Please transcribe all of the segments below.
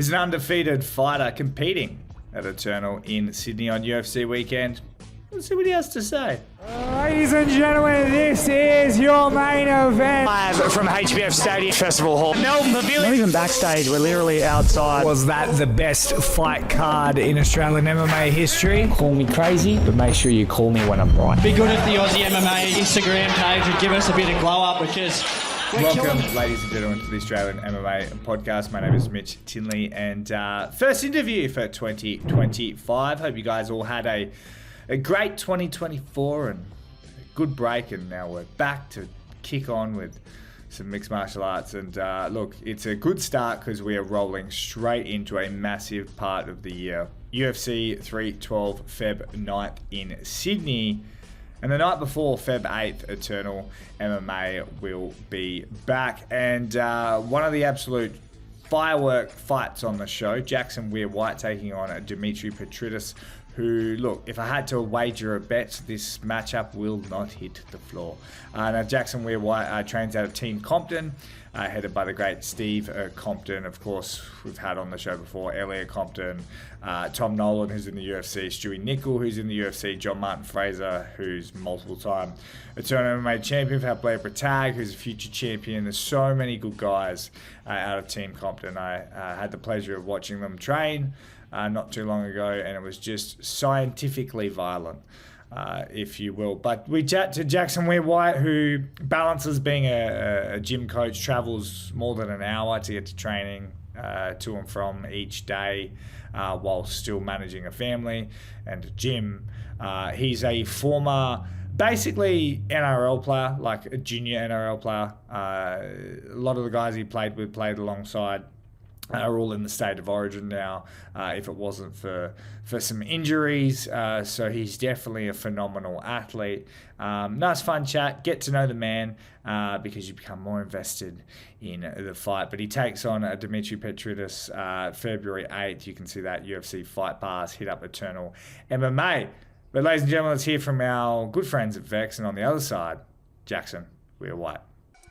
is an undefeated fighter competing at Eternal in Sydney on UFC weekend. Let's see what he has to say. Ladies and gentlemen, this is your main event. Live from HBF Stadium Festival Hall. Melbourne Pavilion. Not even backstage, we're literally outside. Was that the best fight card in Australian MMA history? Call me crazy, but make sure you call me when I'm right. Be good if the Aussie MMA Instagram page would give us a bit of glow up because... Welcome, ladies and gentlemen, to the Australian MMA podcast. My name is Mitch Tinley, and first interview for 2025. Hope you guys all had a great 2024 and a good break, and now we're back to kick on with some mixed martial arts. And look, it's a good start because we are rolling straight into a massive part of the year. UFC 312 Feb 9th in Sydney. And the night before, Feb 8th, Eternal MMA will be back. And one of the absolute firework fights on the show, Jackson Weir-White taking on Dimitri Petridis, who, look, if I had to wager a bet, this matchup will not hit the floor. Now, Jackson Weir-White trains out of Team Compton, headed by the great Steve Compton. Of course, we've had on the show before Elliot Compton, Tom Nolan, who's in the UFC, Stewie Nickel, who's in the UFC, John Martin Fraser, who's multiple-time Eternal MMA champion. We've had Blair Bratag, who's a future champion. There's so many good guys out of Team Compton. I had the pleasure of watching them train not too long ago, and it was just scientifically violent, if you will. But we chat to Jackson Weir-White, who balances being a gym coach, travels more than an hour to get to training to and from each day, while still managing a family and a gym. He's a former, basically, NRL player, like a junior NRL player. A lot of the guys he played with, played alongside, are all in the state of origin now, if it wasn't for some injuries. So he's definitely a phenomenal athlete. Nice fun chat. Get to know the man because you become more invested in the fight. But he takes on Dimitri Petridis February 8th. You can see that UFC Fight Pass. Hit up Eternal MMA. But ladies and gentlemen, let's hear from our good friends at Vex. And on the other side, Jackson Weir-White.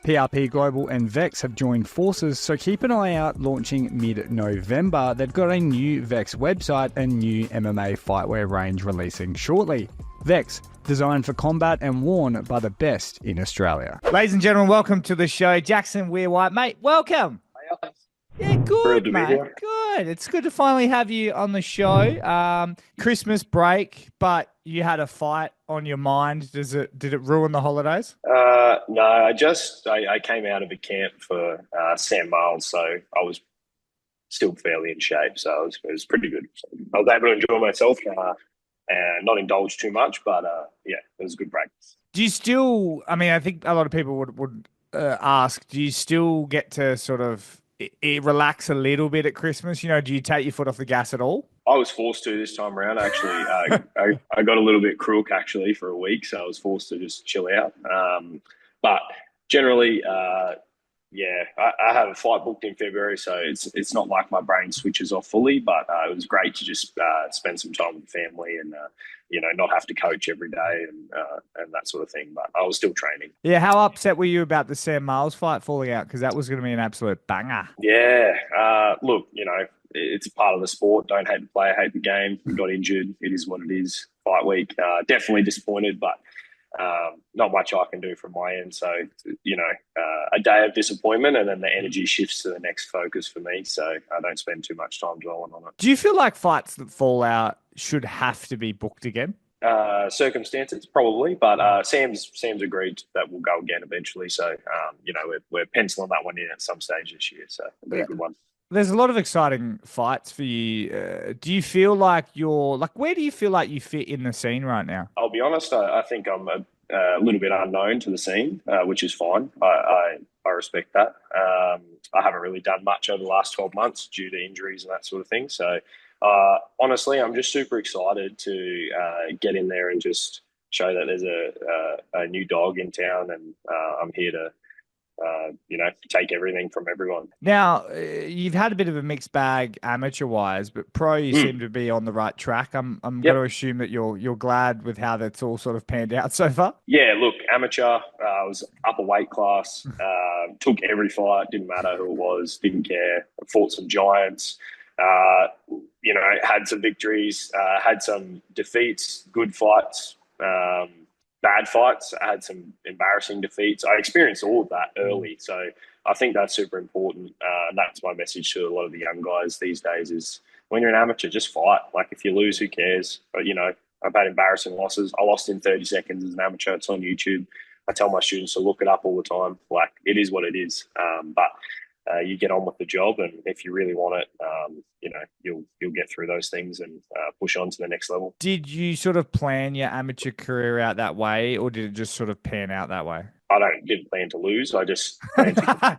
PRP Global and Vex have joined forces, so keep an eye out. Launching mid-November, they've got a new Vex website and new MMA fightwear range releasing shortly. Vex, designed for combat and worn by the best in Australia. Ladies and gentlemen, welcome to the show. Jackson Weir-White, mate, welcome. Yeah, good, mate. Good. It's good to finally have you on the show. Christmas break, but you had a fight on your mind. Did it ruin the holidays? No, I came out of a camp for Sam Marles, so I was still fairly in shape. So it was pretty good. So I was able to enjoy myself and not indulge too much, but yeah, it was a good break. Do you still? I mean, I think a lot of people would ask. Do you still get to sort of relax a little bit at Christmas? You know, do you take your foot off the gas at all? I was forced to this time around, actually. I got a little bit crook, actually, for a week, so I was forced to just chill out. But generally, yeah, I have a fight booked in February, so it's not like my brain switches off fully, but it was great to just spend some time with family and, not have to coach every day and that sort of thing. But I was still training. Yeah, how upset were you about the Sam Marles fight falling out? Because that was going to be an absolute banger. Yeah, look, it's a part of the sport. Don't hate the player, hate the game. We got injured. It is what it is. Fight week. Definitely disappointed, but not much I can do from my end. So, a day of disappointment and then the energy shifts to the next focus for me. So I don't spend too much time dwelling on it. Do you feel like fights that fall out should have to be booked again? Circumstances, probably. But Sam's agreed that we'll go again eventually. So, we're penciling that one in at some stage this year. So it'll be a good one. There's a lot of exciting fights for you. Do you feel like where do you feel like you fit in the scene right now? I'll be honest, I think I'm a little bit unknown to the scene, which is fine. I respect that. I haven't really done much over the last 12 months due to injuries and that sort of thing. So honestly, I'm just super excited to get in there and just show that there's a new dog in town, and I'm here to take everything from everyone. Now, you've had a bit of a mixed bag amateur-wise, but pro, you seem to be on the right track. I'm going to assume that you're glad with how that's all sort of panned out so far? Yeah, look, amateur, I was upper weight class, took every fight, didn't matter who it was, didn't care. I fought some giants, Had some victories, had some defeats, good fights, bad fights. I had some embarrassing defeats. I experienced all of that early. So I think that's super important. And that's my message to a lot of the young guys these days is when you're an amateur, just fight. Like if you lose, who cares? But, I've had embarrassing losses. I lost in 30 seconds as an amateur. It's on YouTube. I tell my students to look it up all the time. Like it is what it is. But you get on with the job, and if you really want it, you'll get through those things and push on to the next level. Did you sort of plan your amateur career out that way, or did it just sort of pan out that way? I didn't plan to lose. I just planned to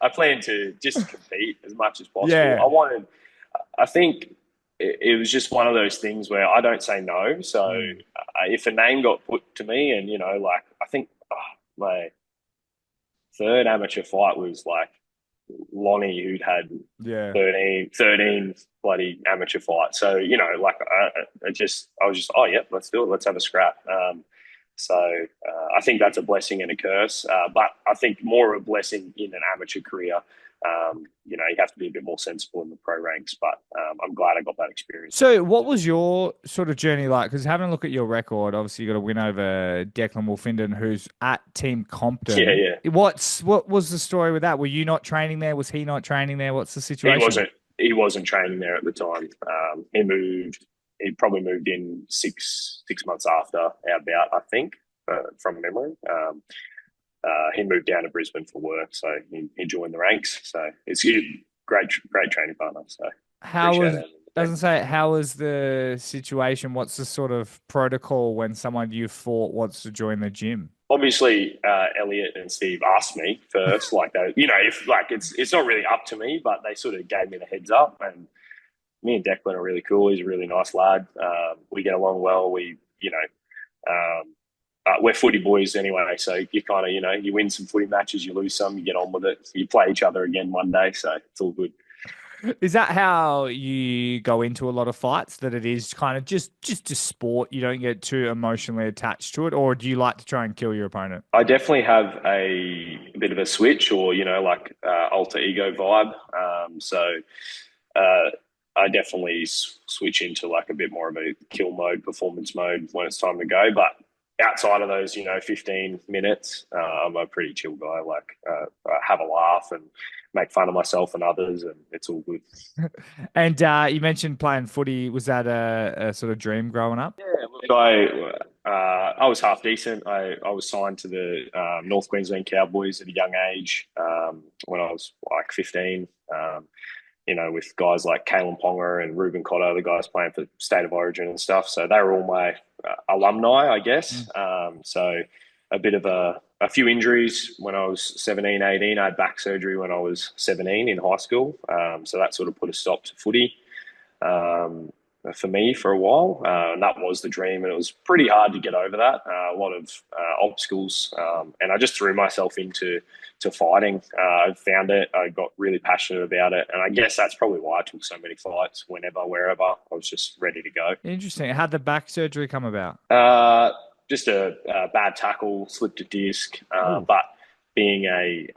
I planned to just compete as much as possible. Yeah. I think it was just one of those things where I don't say no. So if a name got put to me, and I think my third amateur fight was like Lonnie, who'd had 13 bloody amateur fights. So, I was just, oh, yeah, let's do it. Let's have a scrap. I think that's a blessing and a curse. But I think more of a blessing in an amateur career. You have to be a bit more sensible in the pro ranks, but I'm glad I got that experience. So what was your sort of journey like? Because having a look at your record, obviously you got a win over Declan Wolfinden, who's at Team Compton. Yeah. What was the story with that? Were you not training there? Was he not training there? What's the situation? He wasn't training there at the time. He probably moved in six months after our bout, I think, from memory. He moved down to Brisbane for work, so he joined the ranks. So it's a great training partner. So how was the situation? What's the sort of protocol when someone you fought wants to join the gym? Obviously, Elliot and Steve asked me first, it's not really up to me, but they sort of gave me the heads up. And me and Declan are really cool. He's a really nice lad. We get along well. We're footy boys anyway, so you kind of, you win some footy matches, you lose some, you get on with it. You play each other again one day, so it's all good. Is that how you go into a lot of fights, that it is kind of just a sport, you don't get too emotionally attached to it, or do you like to try and kill your opponent? I definitely have a bit of a switch or, alter ego vibe. I definitely switch into like a bit more of a kill mode, performance mode when it's time to go, but outside of those, 15 minutes, I'm a pretty chill guy. I have a laugh and make fun of myself and others, and it's all good. And you mentioned playing footy. Was that a sort of dream growing up? Yeah, look, I was half decent. I was signed to the North Queensland Cowboys at a young age when I was like 15. With guys like Kalen Ponga and Ruben Cotter, the guys playing for State of Origin and stuff. So they were all my alumni, I guess. So a bit of a few injuries when I was 17, 18. I had back surgery when I was 17 in high school. So that sort of put a stop to footy for me for a while. And that was the dream. And it was pretty hard to get over that. A lot of obstacles. And I just threw myself into fighting. I found it. I got really passionate about it. And I guess that's probably why I took so many fights whenever, wherever. I was just ready to go. Interesting. How'd the back surgery come about? Just a bad tackle, slipped a disc. But being a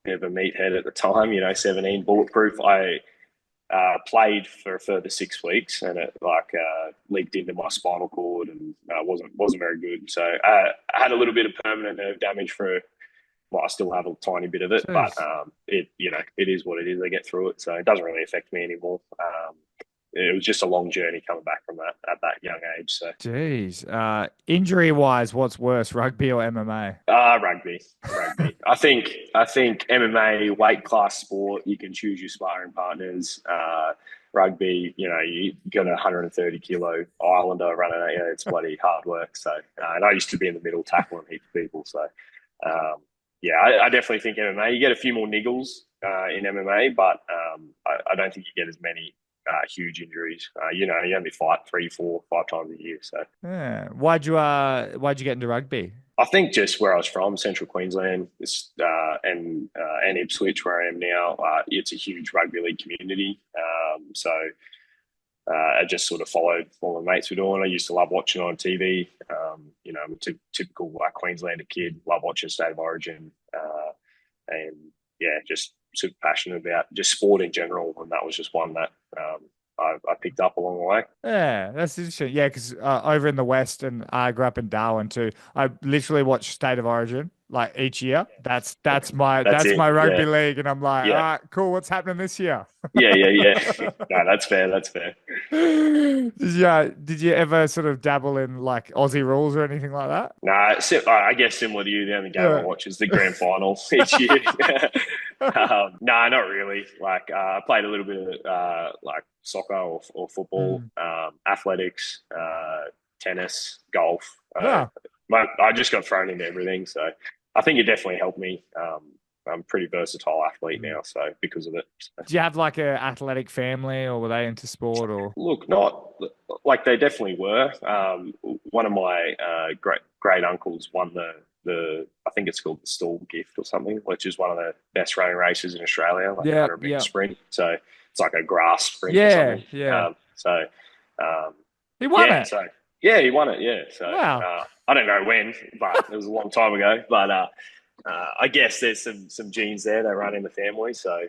bit of a meathead at the time, 17, bulletproof, I played for a further 6 weeks, and it leaked into my spinal cord and wasn't very good. So I had a little bit of permanent nerve damage for. Well, I still have a tiny bit of it, but it is what it is. I get through it, so it doesn't really affect me anymore. It was just a long journey coming back from that at that young age. So, jeez, injury-wise, what's worse, rugby or MMA? Rugby. I think MMA, weight class sport. You can choose your sparring partners. Rugby, you got a 130 kilo Islander running at you. It's bloody hard work. So, and I used to be in the middle tackling heaps of people. So. I definitely think MMA, you get a few more niggles in MMA, but I don't think you get as many huge injuries. You only fight 3, 4, 5 times a year. So yeah, why'd you get into rugby? I think just where I was from, Central Queensland, and Ipswich, where I am now, it's a huge rugby league community. I just sort of followed what my mates were doing. I used to love watching on TV. I'm a typical Queenslander kid, love watching State of Origin. And yeah, just super passionate about just sport in general, and that was just one that I picked up along the way. Yeah, that's interesting. Yeah, because over in the West, and I grew up in Darwin too. I literally watch State of Origin like each year. That's my That's it. rugby Yeah. league, and I'm like, all Yeah. right, cool. What's happening this year? Yeah. No, that's fair. That's fair. Yeah, did you ever sort of dabble in like Aussie rules or anything like that? No, I guess similar to you, the only game I Yeah. watch is the grand final each year. No, not really. Like I played a little bit of like soccer or football, athletics, tennis, golf. Yeah. I just got thrown into everything, so I think it definitely helped me. I'm a pretty versatile athlete now, so because of it. So. Do you have like a athletic family, or were they into sport, or? Look, not like they definitely were. One of my great uncles won the I think it's called the Stall Gift or something, which is one of the best running races in Australia, like 100-meter sprint. So it's like a grass sprint or something. He won it. So yeah, he won it. Yeah. So Wow. I don't know when, but it was a long time ago. But I guess there's some genes there that run in the family. So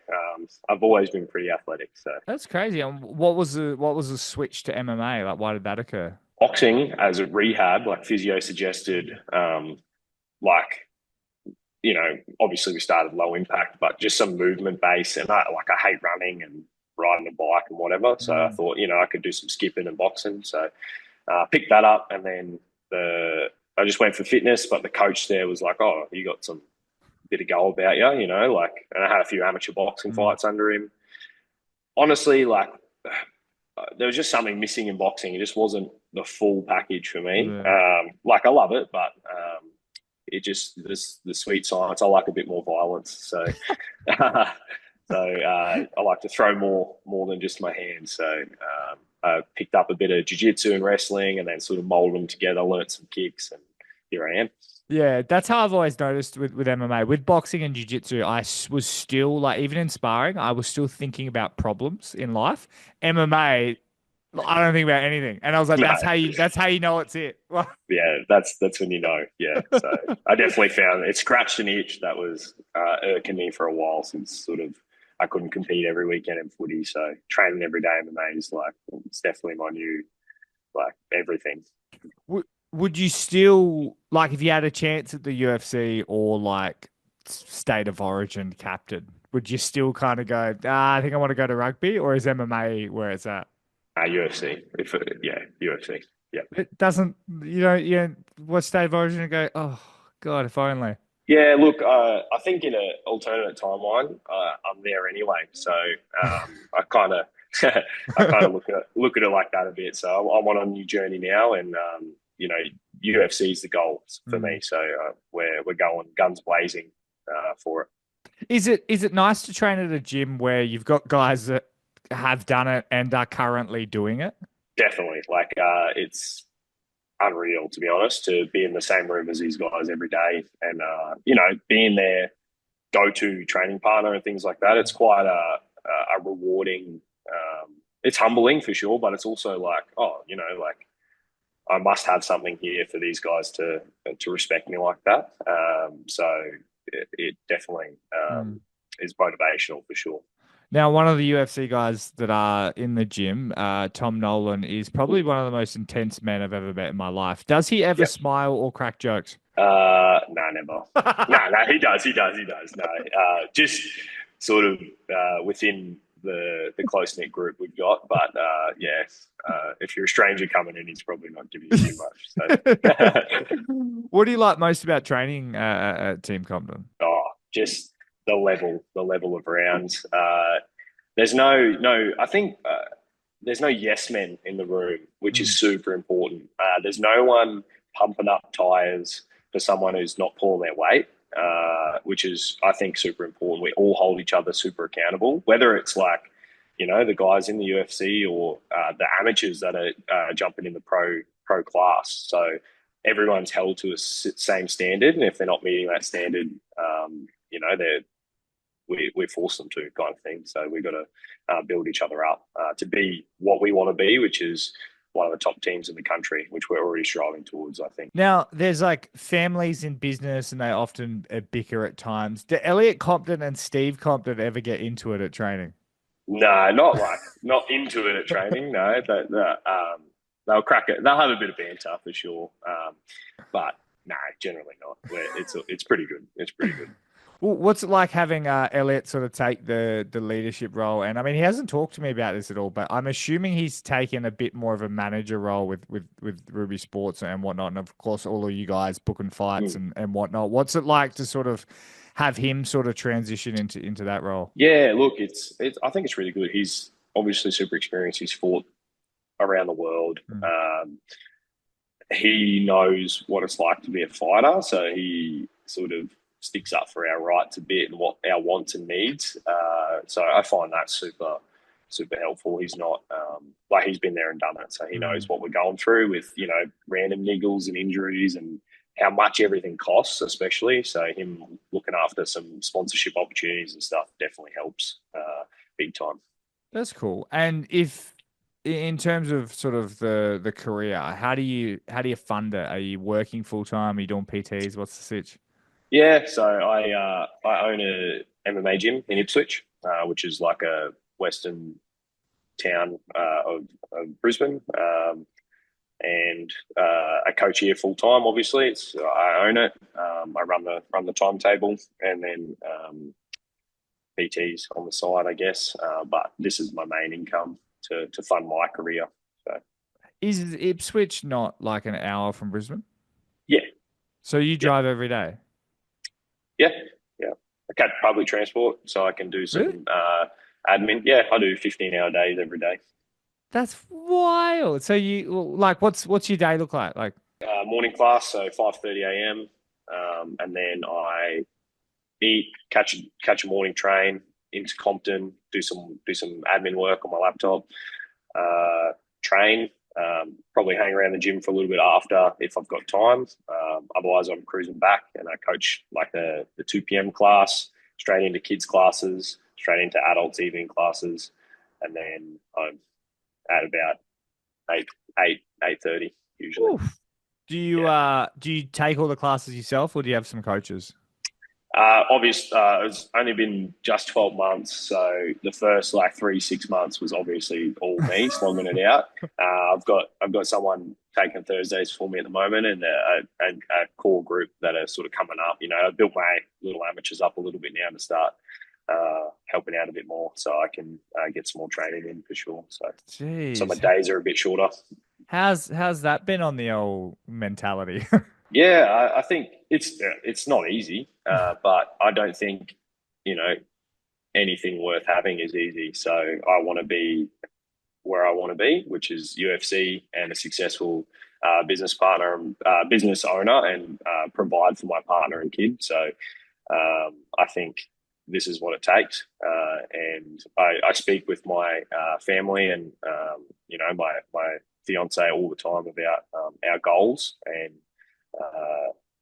I've always been pretty athletic. So That's crazy. And what was the switch to MMA? Like, why did that occur? boxing as a rehab, like physio suggested, like, you know, obviously we started low impact, but just some movement base. And I hate running and riding a bike and whatever. So I thought, you know, I could do some skipping and boxing. So picked that up, and then I just went for fitness, but the coach there was like, oh, you got some bit of go about you, you know, like, and I had a few amateur boxing fights under him. Honestly, like, there was just something missing in boxing. It just wasn't the full package for me. Like, I love it, but it just, the sweet science, I like a bit more violence. So, I like to throw more than just my hands. So, I picked up a bit of jiu-jitsu and wrestling, and then sort of molded them together, learnt some kicks, and here I am. Yeah, that's how I've always noticed with MMA. With boxing and jiu-jitsu, was still like, even in sparring, I was still thinking about problems in life. MMA, I don't think about anything. And I was like, No. that's how you know it's it. Yeah, that's when you know. Yeah. So I definitely found it scratched an itch that was irking me for a while, since sort of I couldn't compete every weekend in footy. So training every day in MMA is like, it's definitely my new, like, everything. Would you still, like, if you had a chance at the UFC or like State of Origin captain, would you still kind of go, I think I want to go to rugby, or is MMA where it's at? UFC. UFC. Yeah. It doesn't, you know, what State of Origin and go, oh God, if only. Yeah, look, I think in an alternate timeline, I'm there anyway. So I kind of look at it like that a bit. So I'm on a new journey now, and you know, UFC is the goal for me. So we're going guns blazing for it. Is it nice to train at a gym where you've got guys that have done it and are currently doing it? Definitely, like it's unreal, to be honest, to be in the same room as these guys every day, and you know, being their go-to training partner and things like that. It's quite a rewarding. It's humbling for sure, but it's also like, oh, you know, like, I must have something here for these guys to respect me like that. So it definitely is motivational for sure. Now, one of the UFC guys that are in the gym, Tom Nolan, is probably one of the most intense men I've ever met in my life. Does he ever smile or crack jokes? No, never. no, he does. No, just sort of within the close-knit group we've got. But if you're a stranger coming in, he's probably not giving you too much. So. What do you like most about training at Team Compton? Oh, just the level of rounds. There's I think there's no yes men in the room, which is super important. There's no one pumping up tires for someone who's not pulling their weight, which is, I think, super important. We all hold each other super accountable, whether it's like, you know, the guys in the UFC or the amateurs that are jumping in the pro class. So everyone's held to a same standard, and if they're not meeting that standard, you know, we force them to, kind of thing. So we've got to build each other up to be what we want to be, which is one of the top teams in the country, which we're already striving towards, I think. Now, there's like families in business and they often bicker at times. Do Elliot Compton and Steve Compton ever get into it at training? No, not into it at training. No, they'll crack it. They'll have a bit of banter for sure. But no, generally not. It's pretty good. It's pretty good. Well, what's it like having Elliot sort of take the leadership role? And I mean, he hasn't talked to me about this at all, but I'm assuming he's taken a bit more of a manager role with Ruby Sports and whatnot. And of course, all of you guys booking fights and whatnot. What's it like to sort of have him sort of transition into that role? Yeah, look, I think it's really good. He's obviously super experienced. He's fought around the world. He knows what it's like to be a fighter, so he sort of sticks up for our rights a bit and what our wants and needs. So I find that super helpful. He's not like he's been there and done it, so he knows what we're going through with random niggles and injuries and how much everything costs, especially. So him looking after some sponsorship opportunities and stuff definitely helps big time. That's cool. And if in terms of sort of the career, how do you fund it? Are you working full time? Are you doing PTs? What's the sitch? Yeah, so I own a MMA gym in Ipswich, which is like a western town of Brisbane, and I coach here full time. Obviously, I own it. I run the timetable, and then PTs on the side, I guess. But this is my main income to fund my career. So, is Ipswich not like an hour from Brisbane? Yeah. So you drive every day? Yeah. I catch public transport, so I can do some admin. Yeah, I do 15-hour days every day. That's wild. So you like what's your day look like? Like morning class, so 5:30 a.m. And then I eat, catch a morning train into Compton, do some admin work on my laptop, train. Probably hang around the gym for a little bit after if I've got time. Otherwise, I'm cruising back and I coach like the 2 p.m. class, straight into kids' classes, straight into adults' evening classes, and then I'm at about 8:30 usually. Oof. Do you take all the classes yourself, or do you have some coaches? Obviously, it's only been just 12 months, so the first 3-6 months was obviously all me slogging it out. I've got someone taking Thursdays for me at the moment, and a core group that are sort of coming up. I've built my little amateurs up a little bit now to start helping out a bit more, so I can get some more training in for sure. So, Jeez. So my days are a bit shorter. How's that been on the old mentality? Yeah, I think it's not easy, but I don't think anything worth having is easy. So I want to be where I want to be, which is UFC and a successful business partner, business owner, and provide for my partner and kid. So I think this is what it takes, and I speak with my family and my fiance all the time about our goals, and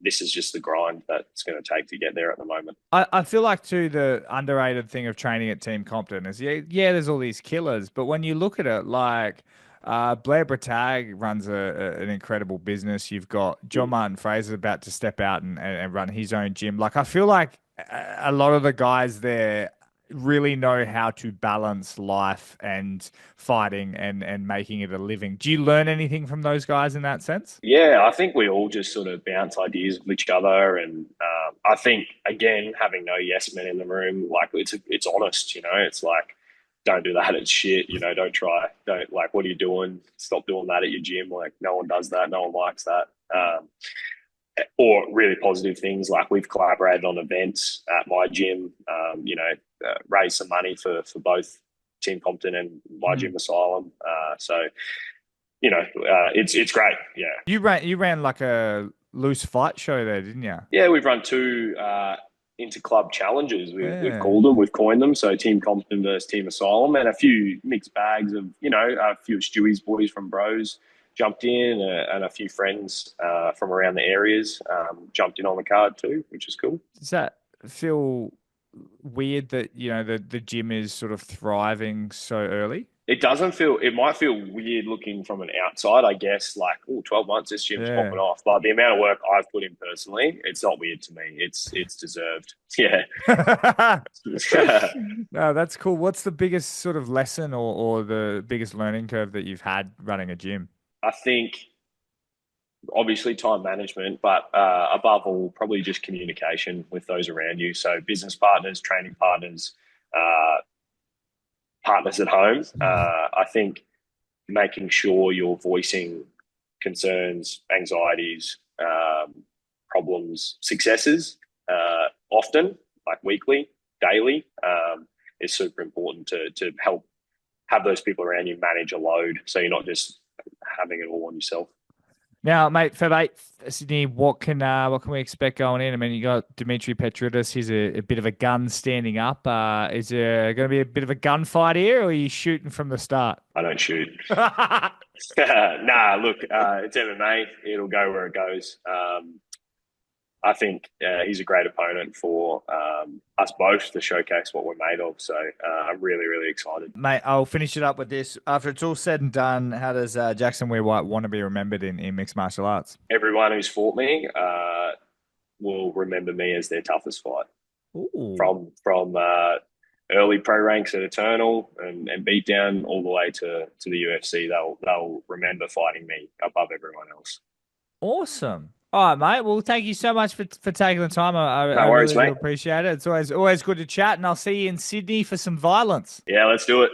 this is just the grind that it's going to take to get there at the moment. I feel like too the underrated thing of training at Team Compton is there's all these killers, but when you look at it, like Blair Bratag runs an incredible business. You've got John Martin Fraser about to step out and run his own gym. Like I feel like a lot of the guys there really know how to balance life and fighting and making it a living. Do you learn anything from those guys in that sense? Yeah, I think we all just sort of bounce ideas with each other, and I think again having no yes men in the room, like it's honest, it's like don't do that, it's shit, don't try, don't like what are you doing? Stop doing that at your gym. Like no one does that, no one likes that. Or really positive things like we've collaborated on events at my gym, raise some money for both Team Compton and my gym Asylum. So, it's great. Yeah. You ran like a loose fight show there, didn't you? Yeah, we've run 2 inter-club challenges. We've called them, we've coined them. So Team Compton versus Team Asylum, and a few mixed bags of, a few of Stewie's boys from Bros jumped in, and a few friends from around the areas jumped in on the card too, which is cool. Does that feel weird that the gym is sort of thriving so early? It doesn't feel, it might feel weird looking from an outside, I guess, like, oh, 12 months, this gym's Yeah. popping off. But the amount of work I've put in personally, it's not weird to me. It's deserved. Yeah. No, that's cool. What's the biggest sort of lesson or the biggest learning curve that you've had running a gym? I think obviously time management, but above all, probably just communication with those around you. So business partners, training partners, partners at home. I think making sure you're voicing concerns, anxieties, problems, successes often, like weekly, daily, is super important to help have those people around you manage a load, so you're not just having it all on yourself. Now, mate, Feb 8th, Sydney, what can we expect going in? I mean, you got Dimitri Petridis. He's a bit of a gun standing up. Is there going to be a bit of a gunfight here, or are you shooting from the start? I don't shoot. Nah, look, it's MMA. It'll go where it goes. I think he's a great opponent for us both to showcase what we're made of. So I'm really, really excited. Mate, I'll finish it up with this. After it's all said and done, how does Jackson Weir-White want to be remembered in mixed martial arts? Everyone who's fought me will remember me as their toughest fight. Ooh. From early pro ranks at Eternal and beat down all the way to the UFC. They'll remember fighting me above everyone else. Awesome. All right, mate. Well, thank you so much for taking the time. I worries, really mate. appreciate it. It's always good to chat, and I'll see you in Sydney for some violence. Yeah, let's do it.